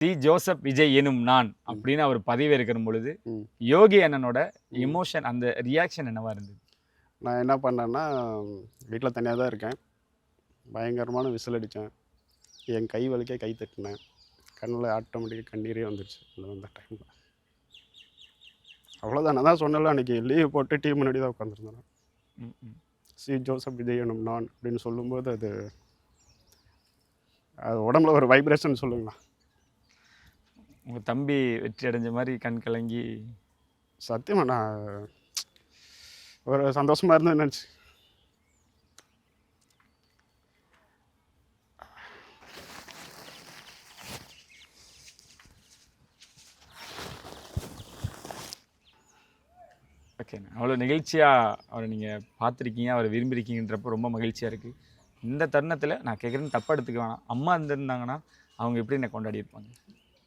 Joseph Vijay எனும் நான் அப்படின்னு அவர் பதவி இருக்கிற பொழுது ம். யோகி அண்ணனோட எமோஷன் அந்த ரியாக்ஷன் என்னவா இருந்தது? நான் என்ன பண்ணேன்னா, வீட்டில் தனியாக தான் இருக்கேன். பயங்கரமான விசில் அடித்தேன். என் கை வலிக்க கை தட்டினேன். கண்ணில் ஆட்டோமேட்டிக்காக கண்ணீரே வந்துருச்சு அந்த டைமில். அவ்வளோதான். நான் தான் சொன்னல, அன்றைக்கி லீவ் போட்டு டீம் முன்னாடி தான் உட்காந்துருந்தேன். ம், ம். ஜோசப் விஜய் எனும் நான் அப்படின்னு சொல்லும்போது அது உடம்புல ஒரு வைப்ரேஷன் சொல்லுங்களா. உங்க தம்பி வெற்றி அடைஞ்ச மாதிரி கண் கலங்கி சத்தியமாக நான் ஒரு சந்தோஷமாக இருந்தேன் நினச்சி. ஓகேண்ணா, அவ்வளோ நிகழ்ச்சியாக அவரை நீங்கள் பார்த்துருக்கீங்க, அவரை விரும்பியிருக்கீங்கன்றப்போ ரொம்ப மகிழ்ச்சியாக இருக்குது. இந்த தருணத்தில் நான் கேட்குறேன்னு தப்பாக எடுத்துக்க வேணாம், அம்மா இருந்திருந்தாங்கன்னா அவங்க எப்படி என்ன கொண்டாடி இருப்பாங்க?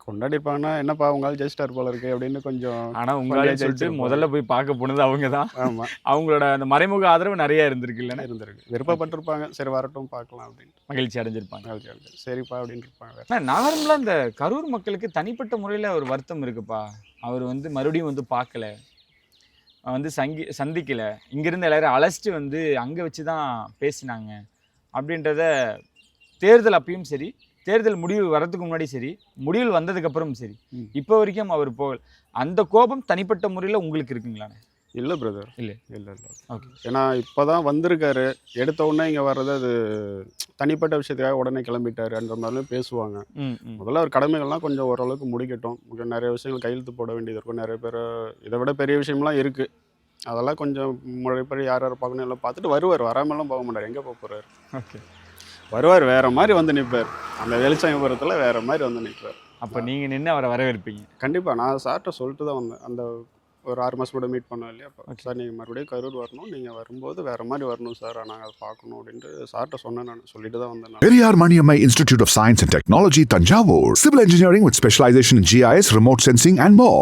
கொண்டாடிப்பாங்கன்னா, என்னப்பா உங்களால் ஜெயிச்சிட்டார் போல இருக்கு அப்படின்னு கொஞ்சம். ஆனால் உங்களாலே சொல்லிட்டு முதல்ல போய் பார்க்க போனது அவங்க தான். ஆமாம், அவங்களோட அந்த மறைமுக ஆதரவு நிறைய இருந்திருக்கு இல்லைன்னா? இருந்திருக்கு. விருப்பப்பட்டிருப்பாங்க, சரி வரட்டும் பார்க்கலாம் அப்படின்னு மகிழ்ச்சி அடைஞ்சிருப்பாங்க. சரிப்பா அப்படின்னு இருப்பாங்க. ஆனால் நார்மலாக இந்த கரூர் மக்களுக்கு தனிப்பட்ட முறையில் ஒரு வருத்தம் இருக்குப்பா. அவர் வந்து மறுபடியும் வந்து பார்க்கல, வந்து சந்திக்கலை, இங்கேருந்து எல்லாரும் அழைச்சிட்டு வந்து அங்கே வச்சு தான் பேசினாங்க அப்படின்றத தேர்தல் அப்பயும் சரி, தேர்தல் முடிவு வர்றதுக்கு முன்னாடி சரி, முடிவு வந்ததுக்கப்புறம் சரி, இப்போ வரைக்கும் அவர் போகல. அந்த கோபம் தனிப்பட்ட முறையில் உங்களுக்கு இருக்குங்களாண்ணே? இல்லை பிரதர், இல்லை இல்லை இல்லை. ஓகே. ஏன்னா இப்போ தான் வந்திருக்காரு, எடுத்த உடனே இங்கே வர்றது அது தனிப்பட்ட விஷயத்துக்காக உடனே கிளம்பிட்டாரு அந்த மாதிரிலாம் பேசுவாங்க. முதல்ல அவர் கடமைகள்லாம் கொஞ்சம் ஓரளவுக்கு முடிக்கட்டும். நிறைய விஷயங்கள் கையெழுத்து போட வேண்டியது இருக்கும். நிறைய பேர் இதை விட பெரிய விஷயம்லாம் இருக்குது. அதெல்லாம் கொஞ்சம் முறைப்படி யார் யார் பார்க்கணும் எல்லாம் பார்த்துட்டு வருவார். வராமலாம் போக மாட்டார். எங்கே போக போகிறார்? ஓகே, வருவார், வேறு மாதிரி வந்து நிற்பார். அந்த வெளிச்சயபுரத்தில் வேறு மாதிரி வந்து நிற்பார். அப்போ நீங்கள் நின்று அவரை வரவேற்பீங்க? கண்டிப்பாக. நான் சார்கிட்ட சொல்லிட்டு தான் வந்தேன். அந்த ஒரு 6 மாதம் கூட மீட் பண்ணோம் இல்லையா. அப்போ சார் நீங்கள் மறுபடியும் கரூர் வரணும், நீங்கள் வரும்போது வேறு மாதிரி வரணும் சார், நாங்கள் அதை பார்க்கணும் அப்படின்ட்டு சார்கிட்ட சொன்னேன். நான் சொல்லிட்டு தான் வந்தேன். Periyar Maniammai Institute of Science and Technology, Tanjavur. Civil engineering with specialization in GIS, remote sensing and more.